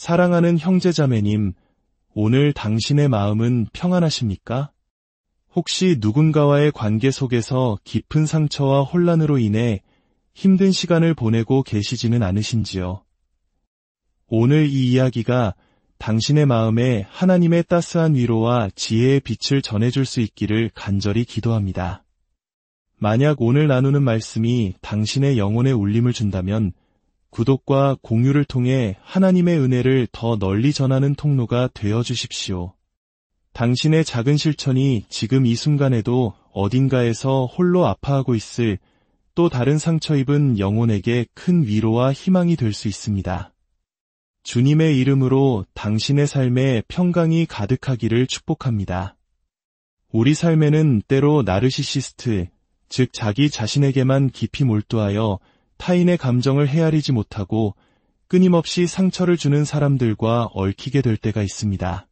사랑하는 형제자매님, 오늘 당신의 마음은 평안하십니까? 혹시 누군가와의 관계 속에서 깊은 상처와 혼란으로 인해 힘든 시간을 보내고 계시지는 않으신지요? 오늘 이 이야기가 당신의 마음에 하나님의 따스한 위로와 지혜의 빛을 전해줄 수 있기를 간절히 기도합니다. 만약 오늘 나누는 말씀이 당신의 영혼에 울림을 준다면 구독과 공유를 통해 하나님의 은혜를 더 널리 전하는 통로가 되어 주십시오. 당신의 작은 실천이 지금 이 순간에도 어딘가에서 홀로 아파하고 있을 또 다른 상처 입은 영혼에게 큰 위로와 희망이 될 수 있습니다. 주님의 이름으로 당신의 삶에 평강이 가득하기를 축복합니다. 우리 삶에는 때로 나르시시스트, 즉 자기 자신에게만 깊이 몰두하여 타인의 감정을 헤아리지 못하고 끊임없이 상처를 주는 사람들과 얽히게 될 때가 있습니다.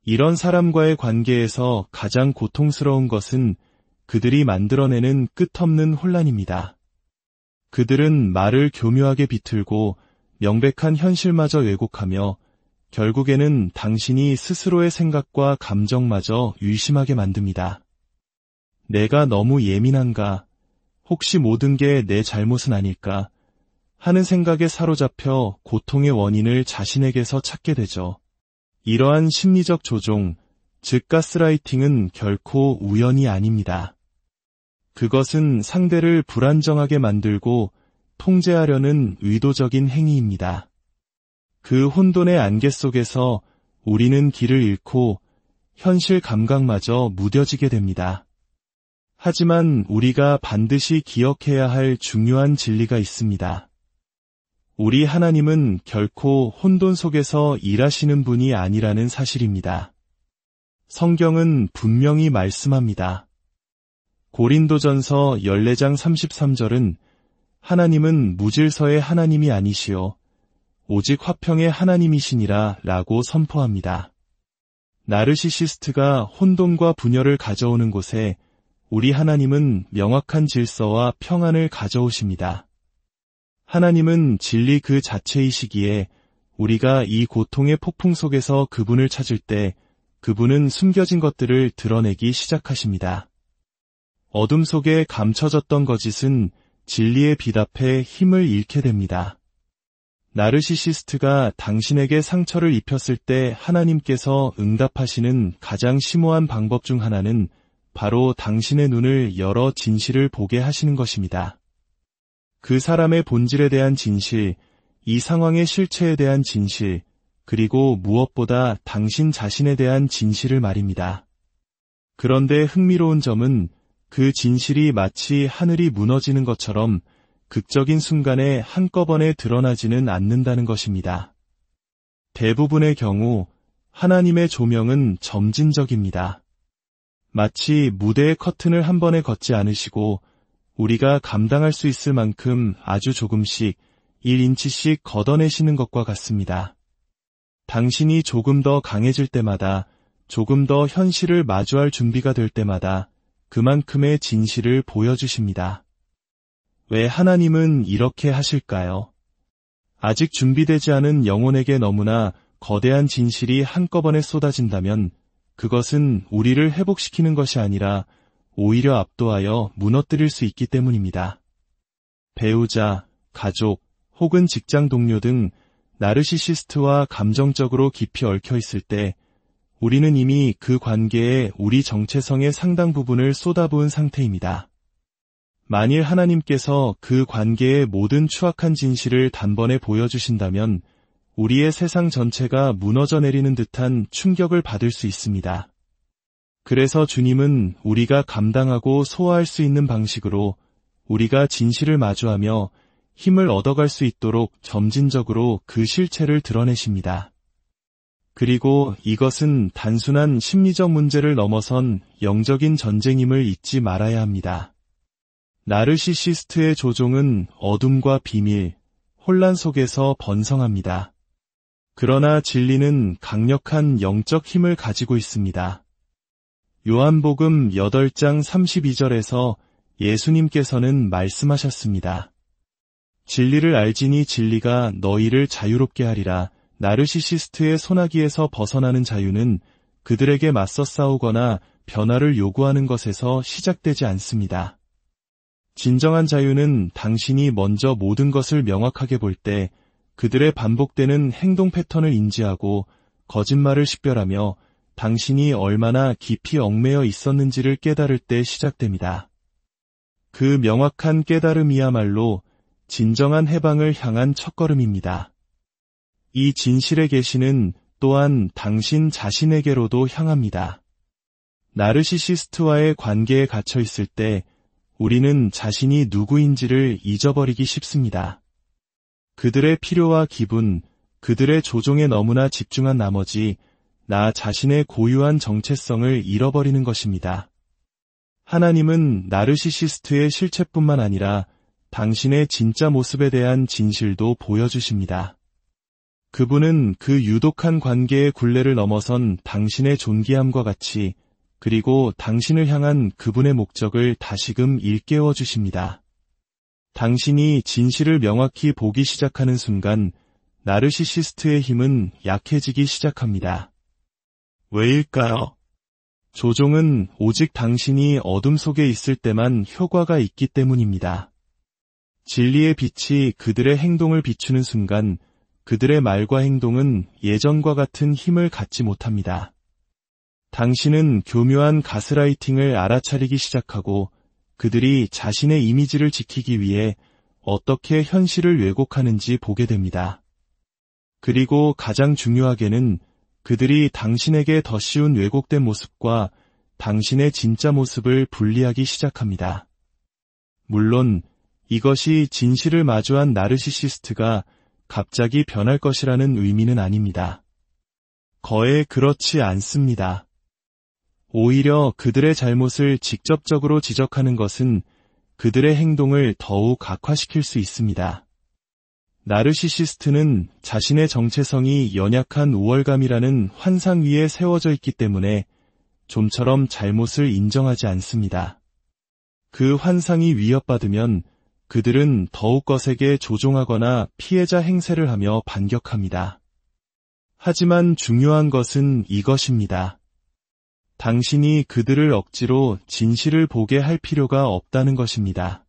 이런 사람과의 관계에서 가장 고통스러운 것은 그들이 만들어내는 끝없는 혼란입니다. 그들은 말을 교묘하게 비틀고 명백한 현실마저 왜곡하며 결국에는 당신이 스스로의 생각과 감정마저 의심하게 만듭니다. 내가 너무 예민한가? 혹시 모든 게 내 잘못은 아닐까? 하는 생각에 사로잡혀 고통의 원인을 자신에게서 찾게 되죠. 이러한 심리적 조종, 즉 가스라이팅은 결코 우연이 아닙니다. 그것은 상대를 불안정하게 만들고 통제하려는 의도적인 행위입니다. 그 혼돈의 안개 속에서 우리는 길을 잃고 현실 감각마저 무뎌지게 됩니다. 하지만 우리가 반드시 기억해야 할 중요한 진리가 있습니다. 우리 하나님은 결코 혼돈 속에서 일하시는 분이 아니라는 사실입니다. 성경은 분명히 말씀합니다. 고린도전서 14장 33절은 하나님은 무질서의 하나님이 아니시오 오직 화평의 하나님이시니라 라고 선포합니다. 나르시시스트가 혼돈과 분열을 가져오는 곳에 우리 하나님은 명확한 질서와 평안을 가져오십니다. 하나님은 진리 그 자체이시기에 우리가 이 고통의 폭풍 속에서 그분을 찾을 때 그분은 숨겨진 것들을 드러내기 시작하십니다. 어둠 속에 감춰졌던 거짓은 진리의 빛 앞에 힘을 잃게 됩니다. 나르시시스트가 당신에게 상처를 입혔을 때 하나님께서 응답하시는 가장 심오한 방법 중 하나는 바로 당신의 눈을 열어 진실을 보게 하시는 것입니다. 그 사람의 본질에 대한 진실, 이 상황의 실체에 대한 진실, 그리고 무엇보다 당신 자신에 대한 진실을 말입니다. 그런데 흥미로운 점은 그 진실이 마치 하늘이 무너지는 것처럼 극적인 순간에 한꺼번에 드러나지는 않는다는 것입니다. 대부분의 경우 하나님의 조명은 점진적입니다. 마치 무대의 커튼을 한 번에 걷지 않으시고 우리가 감당할 수 있을 만큼 아주 조금씩 1인치씩 걷어내시는 것과 같습니다. 당신이 조금 더 강해질 때마다, 조금 더 현실을 마주할 준비가 될 때마다 그만큼의 진실을 보여주십니다. 왜 하나님은 이렇게 하실까요? 아직 준비되지 않은 영혼에게 너무나 거대한 진실이 한꺼번에 쏟아진다면 그것은 우리를 회복시키는 것이 아니라 오히려 압도하여 무너뜨릴 수 있기 때문입니다. 배우자, 가족, 혹은 직장 동료 등 나르시시스트와 감정적으로 깊이 얽혀 있을 때 우리는 이미 그 관계에 우리 정체성의 상당 부분을 쏟아부은 상태입니다. 만일 하나님께서 그 관계의 모든 추악한 진실을 단번에 보여주신다면 우리의 세상 전체가 무너져 내리는 듯한 충격을 받을 수 있습니다. 그래서 주님은 우리가 감당하고 소화할 수 있는 방식으로 우리가 진실을 마주하며 힘을 얻어갈 수 있도록 점진적으로 그 실체를 드러내십니다. 그리고 이것은 단순한 심리적 문제를 넘어선 영적인 전쟁임을 잊지 말아야 합니다. 나르시시스트의 조종은 어둠과 비밀, 혼란 속에서 번성합니다. 그러나 진리는 강력한 영적 힘을 가지고 있습니다. 요한복음 8장 32절에서 예수님께서는 말씀하셨습니다. 진리를 알지니 진리가 너희를 자유롭게 하리라 나르시시스트의 소나기에서 벗어나는 자유는 그들에게 맞서 싸우거나 변화를 요구하는 것에서 시작되지 않습니다. 진정한 자유는 당신이 먼저 모든 것을 명확하게 볼 때 그들의 반복되는 행동 패턴을 인지하고 거짓말을 식별하며 당신이 얼마나 깊이 얽매여 있었는지를 깨달을 때 시작됩니다. 그 명확한 깨달음이야말로 진정한 해방을 향한 첫걸음입니다. 이 진실의 계시는 또한 당신 자신에게로도 향합니다. 나르시시스트와의 관계에 갇혀 있을 때 우리는 자신이 누구인지를 잊어버리기 쉽습니다. 그들의 필요와 기분, 그들의 조종에 너무나 집중한 나머지 나 자신의 고유한 정체성을 잃어버리는 것입니다. 하나님은 나르시시스트의 실체뿐만 아니라 당신의 진짜 모습에 대한 진실도 보여주십니다. 그분은 그 유독한 관계의 굴레를 넘어선 당신의 존귀함과 같이 그리고 당신을 향한 그분의 목적을 다시금 일깨워 주십니다. 당신이 진실을 명확히 보기 시작하는 순간 나르시시스트의 힘은 약해지기 시작합니다. 왜일까요? 조종은 오직 당신이 어둠 속에 있을 때만 효과가 있기 때문입니다. 진리의 빛이 그들의 행동을 비추는 순간 그들의 말과 행동은 예전과 같은 힘을 갖지 못합니다. 당신은 교묘한 가스라이팅을 알아차리기 시작하고 그들이 자신의 이미지를 지키기 위해 어떻게 현실을 왜곡하는지 보게 됩니다. 그리고 가장 중요하게는 그들이 당신에게 더 쉬운 왜곡된 모습과 당신의 진짜 모습을 분리하기 시작합니다. 물론 이것이 진실을 마주한 나르시시스트가 갑자기 변할 것이라는 의미는 아닙니다. 거의 그렇지 않습니다. 오히려 그들의 잘못을 직접적으로 지적하는 것은 그들의 행동을 더욱 악화시킬 수 있습니다. 나르시시스트는 자신의 정체성이 연약한 우월감이라는 환상 위에 세워져 있기 때문에 좀처럼 잘못을 인정하지 않습니다. 그 환상이 위협받으면 그들은 더욱 거세게 조종하거나 피해자 행세를 하며 반격합니다. 하지만 중요한 것은 이것입니다. 당신이 그들을 억지로 진실을 보게 할 필요가 없다는 것입니다.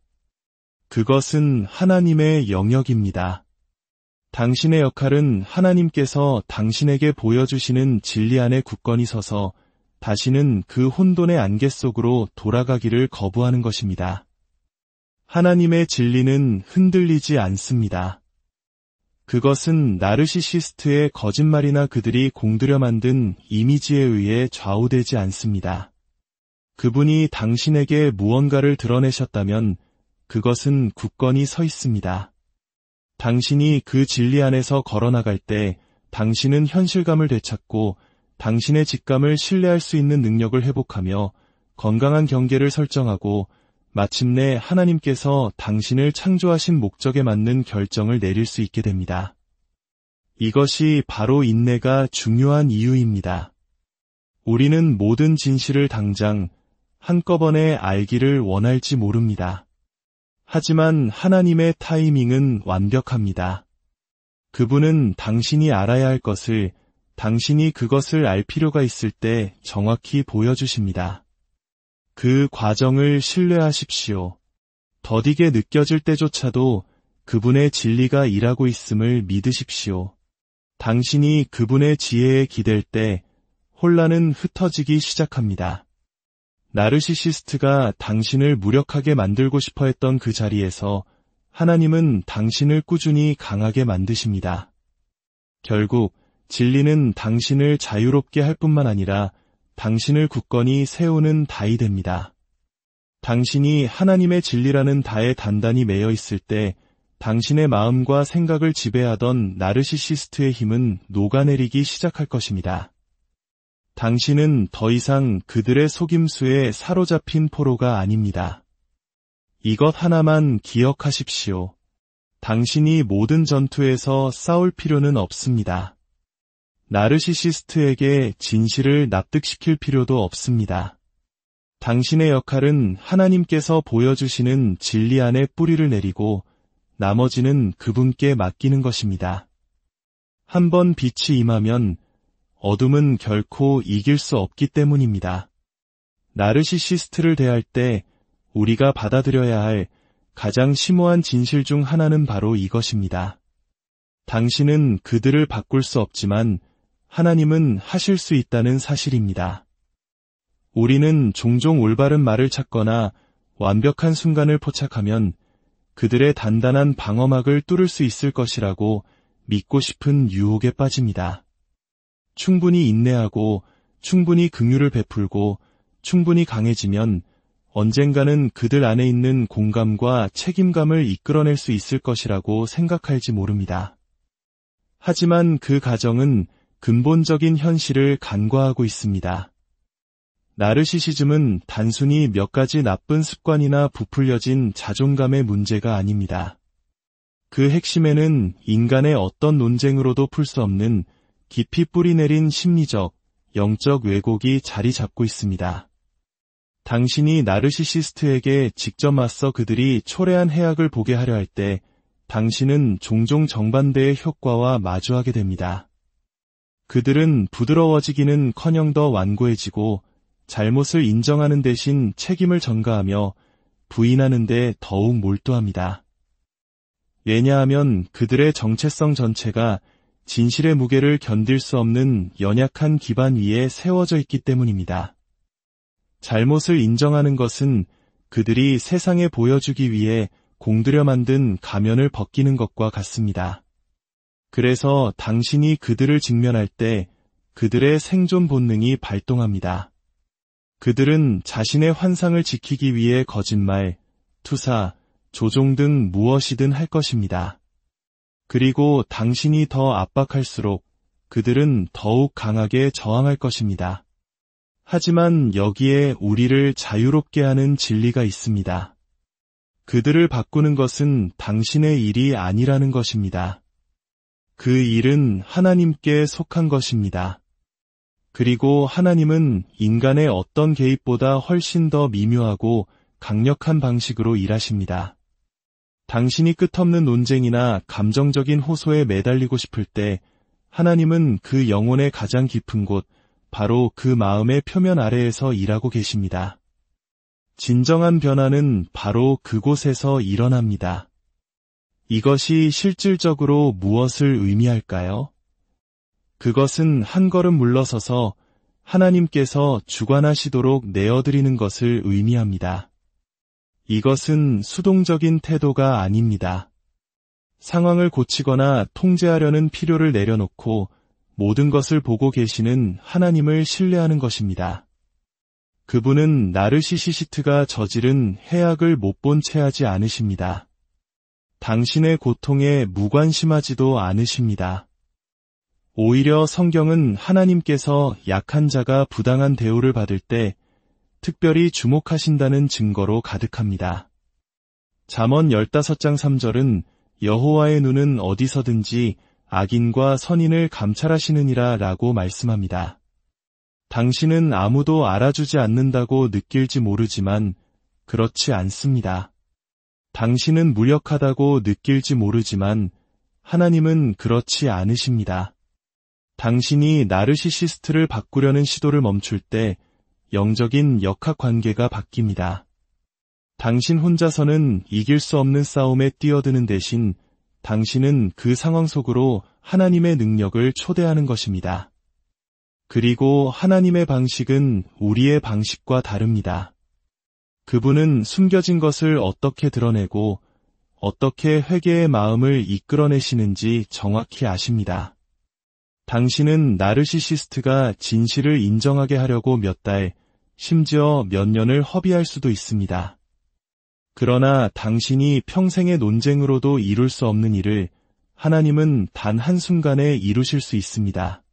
그것은 하나님의 영역입니다. 당신의 역할은 하나님께서 당신에게 보여주시는 진리 안에 굳건히 서서 다시는 그 혼돈의 안개 속으로 돌아가기를 거부하는 것입니다. 하나님의 진리는 흔들리지 않습니다. 그것은 나르시시스트의 거짓말이나 그들이 공들여 만든 이미지에 의해 좌우되지 않습니다. 그분이 당신에게 무언가를 드러내셨다면 그것은 굳건히 서 있습니다. 당신이 그 진리 안에서 걸어나갈 때 당신은 현실감을 되찾고 당신의 직감을 신뢰할 수 있는 능력을 회복하며 건강한 경계를 설정하고 마침내 하나님께서 당신을 창조하신 목적에 맞는 결정을 내릴 수 있게 됩니다. 이것이 바로 인내가 중요한 이유입니다. 우리는 모든 진실을 당장 한꺼번에 알기를 원할지 모릅니다. 하지만 하나님의 타이밍은 완벽합니다. 그분은 당신이 알아야 할 것을 당신이 그것을 알 필요가 있을 때 정확히 보여주십니다. 그 과정을 신뢰하십시오. 더디게 느껴질 때조차도 그분의 진리가 일하고 있음을 믿으십시오. 당신이 그분의 지혜에 기댈 때 혼란은 흩어지기 시작합니다. 나르시시스트가 당신을 무력하게 만들고 싶어 했던 그 자리에서 하나님은 당신을 꾸준히 강하게 만드십니다. 결국 진리는 당신을 자유롭게 할 뿐만 아니라 당신을 굳건히 세우는 다이 됩니다. 당신이 하나님의 진리라는 다에 단단히 매여 있을 때 당신의 마음과 생각을 지배하던 나르시시스트의 힘은 녹아내리기 시작할 것입니다. 당신은 더 이상 그들의 속임수에 사로잡힌 포로가 아닙니다. 이것 하나만 기억하십시오. 당신이 모든 전투에서 싸울 필요는 없습니다. 나르시시스트에게 진실을 납득시킬 필요도 없습니다. 당신의 역할은 하나님께서 보여주시는 진리 안에 뿌리를 내리고 나머지는 그분께 맡기는 것입니다. 한번 빛이 임하면 어둠은 결코 이길 수 없기 때문입니다. 나르시시스트를 대할 때 우리가 받아들여야 할 가장 심오한 진실 중 하나는 바로 이것입니다. 당신은 그들을 바꿀 수 없지만 하나님은 하실 수 있다는 사실입니다. 우리는 종종 올바른 말을 찾거나 완벽한 순간을 포착하면 그들의 단단한 방어막을 뚫을 수 있을 것이라고 믿고 싶은 유혹에 빠집니다. 충분히 인내하고 충분히 긍휼을 베풀고 충분히 강해지면 언젠가는 그들 안에 있는 공감과 책임감을 이끌어낼 수 있을 것이라고 생각할지 모릅니다. 하지만 그 가정은 근본적인 현실을 간과하고 있습니다. 나르시시즘은 단순히 몇 가지 나쁜 습관이나 부풀려진 자존감의 문제가 아닙니다. 그 핵심에는 인간의 어떤 논쟁으로도 풀 수 없는 깊이 뿌리내린 심리적, 영적 왜곡이 자리 잡고 있습니다. 당신이 나르시시스트에게 직접 맞서 그들이 초래한 해악을 보게 하려 할 때 당신은 종종 정반대의 효과와 마주하게 됩니다. 그들은 부드러워지기는커녕 더 완고해지고 잘못을 인정하는 대신 책임을 전가하며 부인하는 데 더욱 몰두합니다. 왜냐하면 그들의 정체성 전체가 진실의 무게를 견딜 수 없는 연약한 기반 위에 세워져 있기 때문입니다. 잘못을 인정하는 것은 그들이 세상에 보여주기 위해 공들여 만든 가면을 벗기는 것과 같습니다. 그래서 당신이 그들을 직면할 때 그들의 생존 본능이 발동합니다. 그들은 자신의 환상을 지키기 위해 거짓말, 투사, 조종 등 무엇이든 할 것입니다. 그리고 당신이 더 압박할수록 그들은 더욱 강하게 저항할 것입니다. 하지만 여기에 우리를 자유롭게 하는 진리가 있습니다. 그들을 바꾸는 것은 당신의 일이 아니라는 것입니다. 그 일은 하나님께 속한 것입니다. 그리고 하나님은 인간의 어떤 개입보다 훨씬 더 미묘하고 강력한 방식으로 일하십니다. 당신이 끝없는 논쟁이나 감정적인 호소에 매달리고 싶을 때 하나님은 그 영혼의 가장 깊은 곳, 바로 그 마음의 표면 아래에서 일하고 계십니다. 진정한 변화는 바로 그곳에서 일어납니다. 이것이 실질적으로 무엇을 의미할까요? 그것은 한 걸음 물러서서 하나님께서 주관하시도록 내어드리는 것을 의미합니다. 이것은 수동적인 태도가 아닙니다. 상황을 고치거나 통제하려는 필요를 내려놓고 모든 것을 보고 계시는 하나님을 신뢰하는 것입니다. 그분은 나르시시스트가 저지른 해악을 못 본 채 하지 않으십니다. 당신의 고통에 무관심하지도 않으십니다. 오히려 성경은 하나님께서 약한 자가 부당한 대우를 받을 때 특별히 주목하신다는 증거로 가득합니다. 잠언 15장 3절은 여호와의 눈은 어디서든지 악인과 선인을 감찰하시느니라 라고 말씀합니다. 당신은 아무도 알아주지 않는다고 느낄지 모르지만 그렇지 않습니다. 당신은 무력하다고 느낄지 모르지만 하나님은 그렇지 않으십니다. 당신이 나르시시스트를 바꾸려는 시도를 멈출 때 영적인 역학관계가 바뀝니다. 당신 혼자서는 이길 수 없는 싸움에 뛰어드는 대신 당신은 그 상황 속으로 하나님의 능력을 초대하는 것입니다. 그리고 하나님의 방식은 우리의 방식과 다릅니다. 그분은 숨겨진 것을 어떻게 드러내고 어떻게 회개의 마음을 이끌어내시는지 정확히 아십니다. 당신은 나르시시스트가 진실을 인정하게 하려고 몇 달, 심지어 몇 년을 허비할 수도 있습니다. 그러나 당신이 평생의 논쟁으로도 이룰 수 없는 일을 하나님은 단 한순간에 이루실 수 있습니다.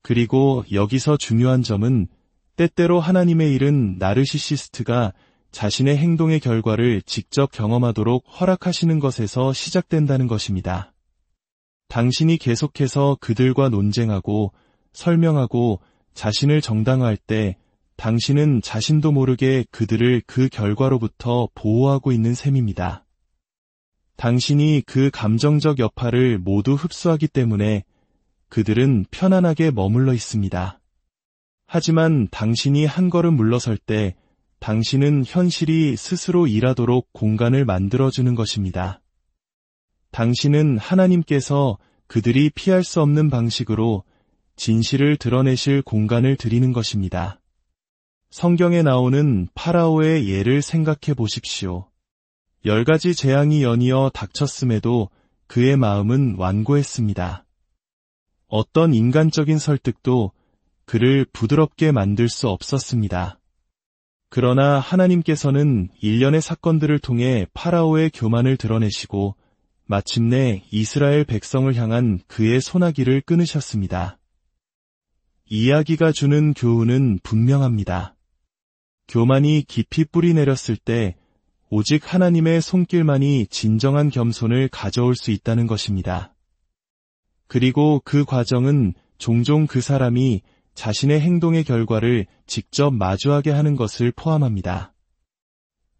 그리고 여기서 중요한 점은 때때로 하나님의 일은 나르시시스트가 자신의 행동의 결과를 직접 경험하도록 허락하시는 것에서 시작된다는 것입니다. 당신이 계속해서 그들과 논쟁하고 설명하고 자신을 정당화할 때 당신은 자신도 모르게 그들을 그 결과로부터 보호하고 있는 셈입니다. 당신이 그 감정적 여파를 모두 흡수하기 때문에 그들은 편안하게 머물러 있습니다. 하지만 당신이 한 걸음 물러설 때 당신은 현실이 스스로 일하도록 공간을 만들어주는 것입니다. 당신은 하나님께서 그들이 피할 수 없는 방식으로 진실을 드러내실 공간을 드리는 것입니다. 성경에 나오는 파라오의 예를 생각해 보십시오. 10가지 재앙이 연이어 닥쳤음에도 그의 마음은 완고했습니다. 어떤 인간적인 설득도 그를 부드럽게 만들 수 없었습니다. 그러나 하나님께서는 일련의 사건들을 통해 파라오의 교만을 드러내시고 마침내 이스라엘 백성을 향한 그의 소나기를 끊으셨습니다. 이야기가 주는 교훈은 분명합니다. 교만이 깊이 뿌리 내렸을 때 오직 하나님의 손길만이 진정한 겸손을 가져올 수 있다는 것입니다. 그리고 그 과정은 종종 그 사람이 자신의 행동의 결과를 직접 마주하게 하는 것을 포함합니다.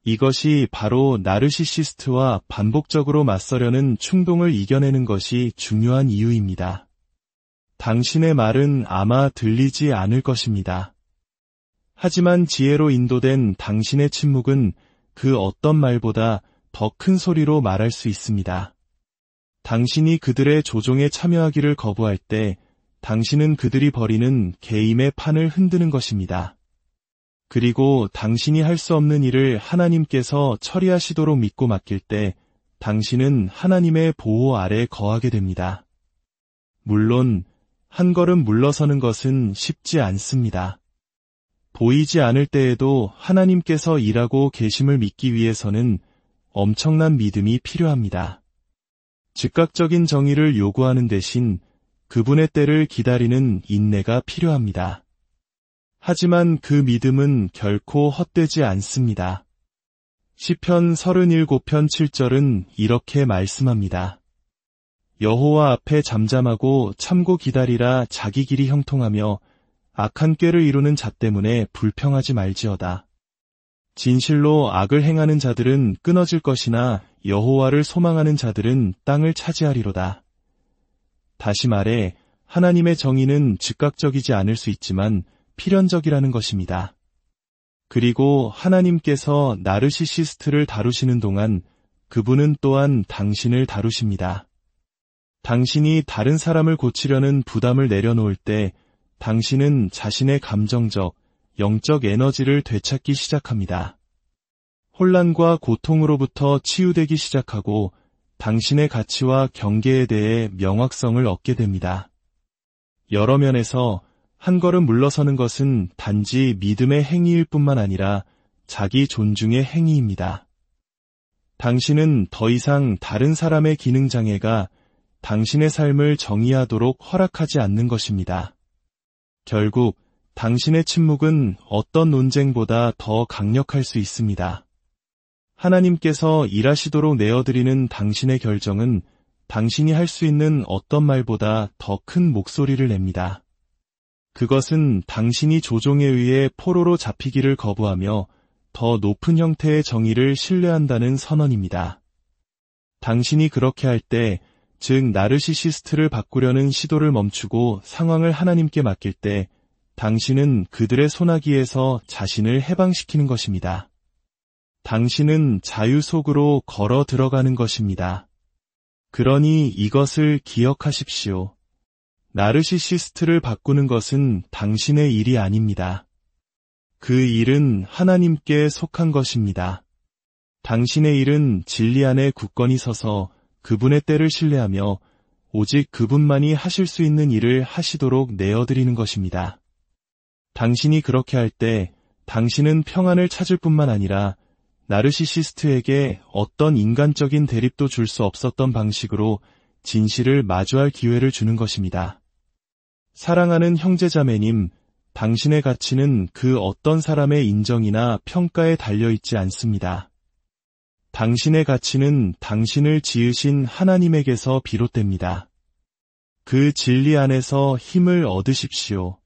이것이 바로 나르시시스트와 반복적으로 맞서려는 충동을 이겨내는 것이 중요한 이유입니다. 당신의 말은 아마 들리지 않을 것입니다. 하지만 지혜로 인도된 당신의 침묵은 그 어떤 말보다 더 큰 소리로 말할 수 있습니다. 당신이 그들의 조종에 참여하기를 거부할 때 당신은 그들이 벌이는 계임의 판을 흔드는 것입니다. 그리고 당신이 할 수 없는 일을 하나님께서 처리하시도록 믿고 맡길 때 당신은 하나님의 보호 아래 거하게 됩니다. 물론 한 걸음 물러서는 것은 쉽지 않습니다. 보이지 않을 때에도 하나님께서 일하고 계심을 믿기 위해서는 엄청난 믿음이 필요합니다. 즉각적인 정의를 요구하는 대신 그분의 때를 기다리는 인내가 필요합니다. 하지만 그 믿음은 결코 헛되지 않습니다. 시편 37편 7절은 이렇게 말씀합니다. 여호와 앞에 잠잠하고 참고 기다리라. 자기 길이 형통하며 악한 꾀를 이루는 자 때문에 불평하지 말지어다. 진실로 악을 행하는 자들은 끊어질 것이나 여호와를 소망하는 자들은 땅을 차지하리로다. 다시 말해 하나님의 정의는 즉각적이지 않을 수 있지만 필연적이라는 것입니다. 그리고 하나님께서 나르시시스트를 다루시는 동안 그분은 또한 당신을 다루십니다. 당신이 다른 사람을 고치려는 부담을 내려놓을 때 당신은 자신의 감정적, 영적 에너지를 되찾기 시작합니다. 혼란과 고통으로부터 치유되기 시작하고 당신의 가치와 경계에 대해 명확성을 얻게 됩니다. 여러 면에서 한 걸음 물러서는 것은 단지 믿음의 행위일 뿐만 아니라 자기 존중의 행위입니다. 당신은 더 이상 다른 사람의 기능장애가 당신의 삶을 정의하도록 허락하지 않는 것입니다. 결국 당신의 침묵은 어떤 논쟁보다 더 강력할 수 있습니다. 하나님께서 일하시도록 내어드리는 당신의 결정은 당신이 할 수 있는 어떤 말보다 더 큰 목소리를 냅니다. 그것은 당신이 조종에 의해 포로로 잡히기를 거부하며 더 높은 형태의 정의를 신뢰한다는 선언입니다. 당신이 그렇게 할 때, 즉 나르시시스트를 바꾸려는 시도를 멈추고 상황을 하나님께 맡길 때 당신은 그들의 소나기에서 자신을 해방시키는 것입니다. 당신은 자유 속으로 걸어 들어가는 것입니다. 그러니 이것을 기억하십시오. 나르시시스트를 바꾸는 것은 당신의 일이 아닙니다. 그 일은 하나님께 속한 것입니다. 당신의 일은 진리 안에 굳건히 서서 그분의 때를 신뢰하며 오직 그분만이 하실 수 있는 일을 하시도록 내어드리는 것입니다. 당신이 그렇게 할 때 당신은 평안을 찾을 뿐만 아니라 나르시시스트에게 어떤 인간적인 대립도 줄 수 없었던 방식으로 진실을 마주할 기회를 주는 것입니다. 사랑하는 형제자매님, 당신의 가치는 그 어떤 사람의 인정이나 평가에 달려있지 않습니다. 당신의 가치는 당신을 지으신 하나님에게서 비롯됩니다. 그 진리 안에서 힘을 얻으십시오.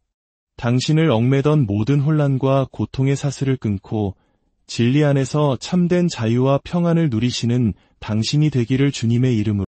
당신을 얽매던 모든 혼란과 고통의 사슬을 끊고 진리 안에서 참된 자유와 평안을 누리시는 당신이 되기를 주님의 이름으로